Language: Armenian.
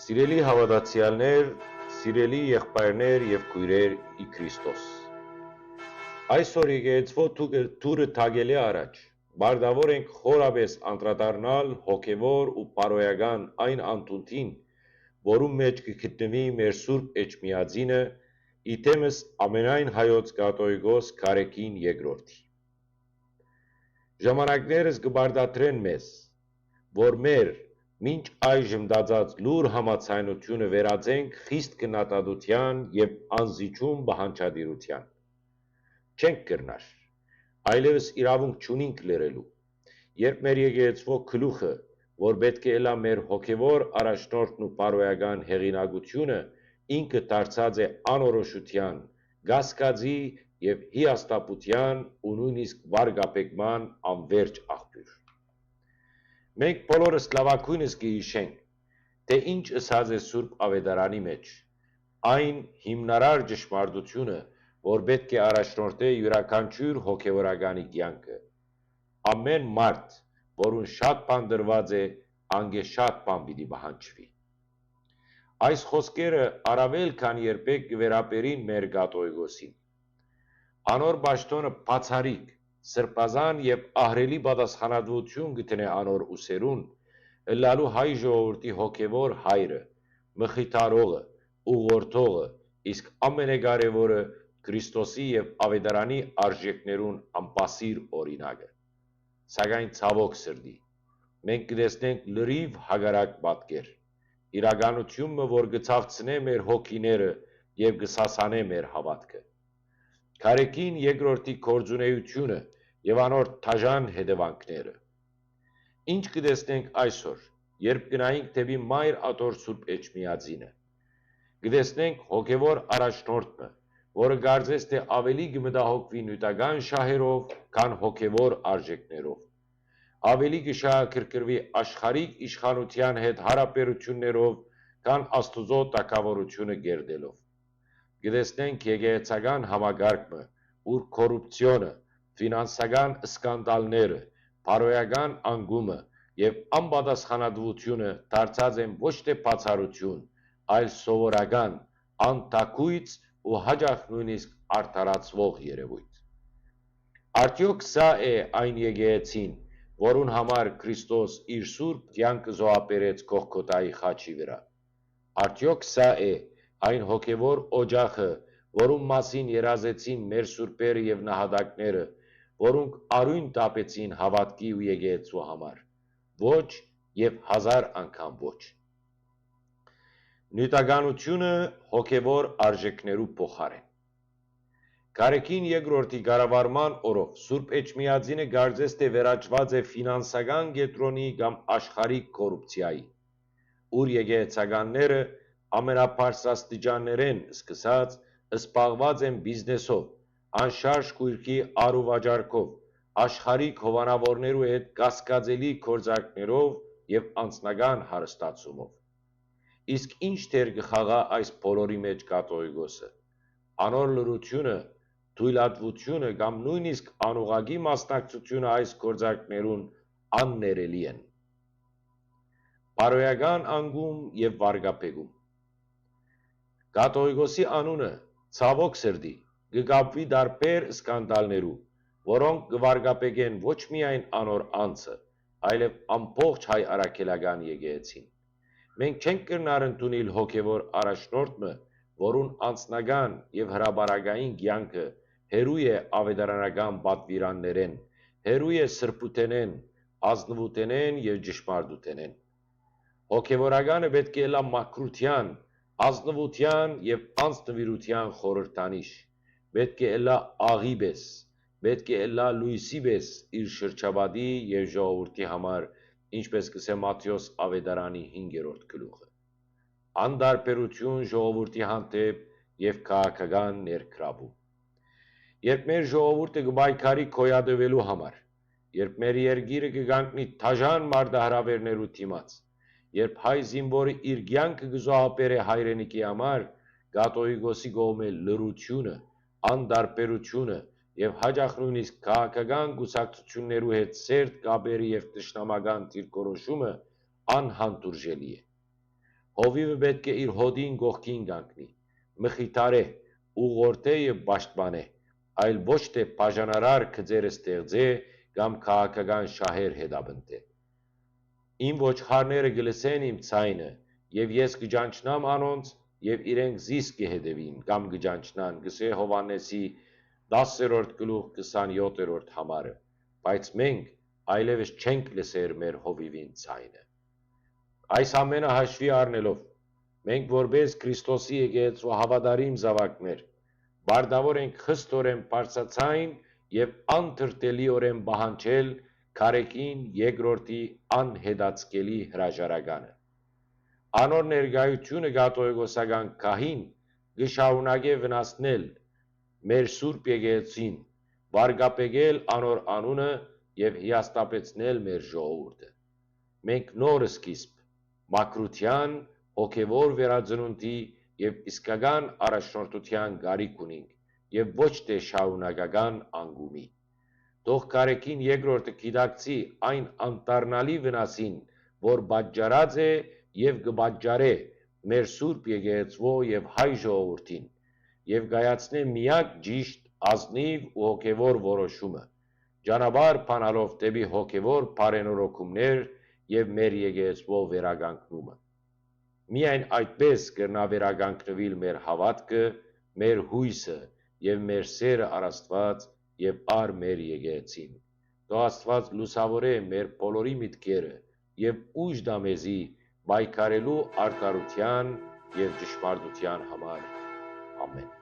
Սիրելի հավատացյալներ, սիրելի եղբայրներ և քույրեր ի Քրիստոս։ Այսօր եկեղեցվո թուրը թագելի առաջ, բարդավոր ենք խորապես անդրադառնալ հոգևոր ու պարոյական այն անդունդին, որում մեջ կգտնվի մեր Սուրբ Էջմիածինը, իդեմս ամենայն հայոց կաթողիկոս Գարեգին Երկրորդի։ Ժամանակներս կբարդատրեն մեզ, որ մեր մինչ այժմ դածած լուր համացայնությունը վերածենք խիստ քննադատության և անզիջում բանջարդիրության։ Չենք կրնար, այլևս իրավունք չունենք լրելու, երբ մեր եկեղեցվո գլուխը, որ պետք է լա մեր հոգևոր առաջնորդն ու պարոյական հեղինակությունը, ինքը դարձած է անորոշության, կասկածի և հիասթափության ու նույնիսկ վարկաբեկման անվերջ աղբյուր։ Մենք բոլորս լավագույնս կհիշենք, թե ինչ ըսած է Սուրբ Ավետարանի մեջ, այն հիմնարար ճշմարտությունը, որ պետք է առաջնորդե յուրաքանչյուր հոգևորականի կյանքը։ Ամեն մարդ, որուն շատ բան տրված է, անգե շատ բան պիտի պահանջվի։ Այս խոսքերը առավել քան երբեք կվերապերին մեր կաթողիկոսին։ Անոր պաշտոնը բացառիկ, սրբազան և ահռելի պատասխանատվություն կդնե անոր ուսերուն, ըլլալու հայ ժողովրդի հոգևոր հայրը, մխիթարողը, ուղղորդողը, իսկ ամենակարևորը Քրիստոսի և Ավետարանի արժեքներուն անպասիր օրինակը։ Սակայն ցավոք սրտի, մենք կտեսնենք լրիվ հակառակ պատկեր, իրականությունը, որ կցավցնե մեր հոգիները և կսասանե մեր հավատքը։ Գարեգին Երկրորդի գործունեությունը և անոր դաժան հետևանքները։ Ինչ կտեսնենք այսօր, երբ գնայինք դեպի Մայր ատոր Սուրբ Էջմիածինը։ Կտեսնենք հոգևոր առաջնորդը, որը կարծես թե ավելի կմտահոգվի նյութական շահերով, քան հոգևոր արժեքներով, ավելի կշահագրգռվի աշխարհիկ իշխանության հետ հարաբերություններով, քան Աստուծո թագավորությունը կերտելով։ Կտեսնենք եկեղեցական համակարգը, ուր կոռուպցիոնը, ֆինանսական սկանդալները, պարոյական անկումը և անպատասխանատվությունը դարձած են ոչ թե բացառություն, այլ սովորական, անթագույց ու հաճախ նույնիսկ արդարացվող երևույթ։ Արդյոք սա է այն եկեղեցին, որուն համար Քրիստոս իր սուրբ կյանքը զոհաբերեց Գողգոթայի խաչի վրա։ Արդյոք սա է այն հոգևոր օջախը, որում մասին երազեցին մեր սուրբերը և նահատակները, որոնք արյուն տապեցին հավատքի ու եկեղեցու համար։ Ոչ և հազար անգամ ոչ։ Նյութականությունը հոգևոր արժեքներու փոխարեն։ Գարեգին Երկրորդի կառավարման օրոք Սուրբ Էջմիածինը կարծես թե վերածված է ֆինանսական կենտրոնի կամ աշխարհիկ կոռուպցիայի, ուր եկեղեցականները ամենաբարձրաստիճաններեն սկսած զբաղված են բիզնեսով, անշարժ կույրքի առուվաճառքով, աշխարհիկ հովանավորներու հետ կասկածելի գործարքներով և անձնական հարստացումով։ Իսկ ինչ դեր կխաղա այս բոլորի մեջ կաթողիկոսը։ Անոր լրությունը, թույլատվությունը կամ նույնիսկ անուղղակի մասնակցությունը այս գործարքներուն աններելի են։ Պարոյական անկում և վարկաբեկում։ Կաթողիկոսի անունը, ցավոք սրտի, կկապվի տարբեր սկանդալներու, որոնք կվարկաբեկեն ոչ միայն անոր անձը, այլև ամբողջ հայ առաքելական եկեղեցին։ Մենք չենք կրնար ընդունել հոգևոր առաջնորդը, որուն անձնական և հրապարակային կյանքը հեռու է ավետարանական պատվիրաններեն, հեռու է սրբութենեն, ազնվութենեն և ճշմարտութենեն։ Հոգևորականը պետք է լա մաքրության, ազնվության և անձնվիրության խորհրդանիշ, պետք է լա աղի պես, պետք է լա լույսի պես իր շրջապատի և ժողովրդի համար, ինչպես կսե Մատթեոս ավետարանի 5-րդ գլուխը։ Անտարբերություն ժողովրդի հանդեպ և քաղաքական ներգրավում։ Երբ մեր ժողովուրդը կպայքարի գոյատևելու համար, երբ մեր երկիրը կկանգնի դաժան մարտահրավերներու դիմաց, երբ հայ զինվորը իր կյանքը կզոհաբերե հայրենիքի համար, կաթողիկոսի կողմէ լռությունը, անտարբերությունը և հաճախ նույնիսկ քաղաքական կուսակցություններու հետ սերտ կապերի և թշնամական դիրքորոշումը անհանդուրժելի է։ Հովիվը պետք է իր հոդին գողքին կանգնի, մխիթարե, ուղղորդե եւ պաշտպանե, այլ ոչ թե բաժանարար գծերը ստեղծե կամ քաղաքական շահեր հետապնդե։ Իմ ոչխարները կլսեն իմ ցայնը, եւ ես կճանչնամ անոնց, եւ իրենք զիս կհետևին կամ կճանչնան, գսե Հովաննեսի 10-րդ գլուխ 27-րդ համարը, բայց մենք այլևս չենք լսեր մեր հովիվին ցայնը։ Այս ամենը հաշվի առնելով, մենք որպես Քրիստոսի եկեղեցու հավատարիմ զավակներ, բարդավոր ենք խստորեն բարձրացայն եւ անթրտելիորեն պահանջել քարեկին երկրորդի անհետացկելի հրաժարականը։ Անոր ներկայությունը կաթողիկոսական քահին կշարունակե վնասնել մեր Սուրբ եկեղեցին, վարկապեկել անոր անունը եւ հիաստապեցնել մեր ժողովուրդը։ Մենք նոր սկիզբ, մաքրության, հոգևոր վերածնունդի եւ իսկական առաջնորդության կարիք ունենք եւ ոչ թե շարունակական անկումի։ Թող քարեկին երկրորդը գիտակցի այն անտառնալի վնասին, որ պատճառած է եւ կպատճառե մեր Սուրբ եկեղեցվո եւ հայ ժողովրդին, եւ կայացնե միակ ճիշտ, ազնիվ ու հոգևոր որոշումը, ճանապարհ բանալով դեպի հոգևոր բարենորոգումներ եւ մեր եկեղեցվո վերականգնումը։ Միայն այդպես կրնա վերականգնվել մեր հավատքը, մեր հույսը եւ մեր սերը առ Աստված եւ առ մեր եկեղեցին։ Թող Աստված լուսավորե մեր բոլորի միտքերը եւ ուժ տա մեզի պայքարելու արդարության եւ ճշմարտության համար։ Ամեն։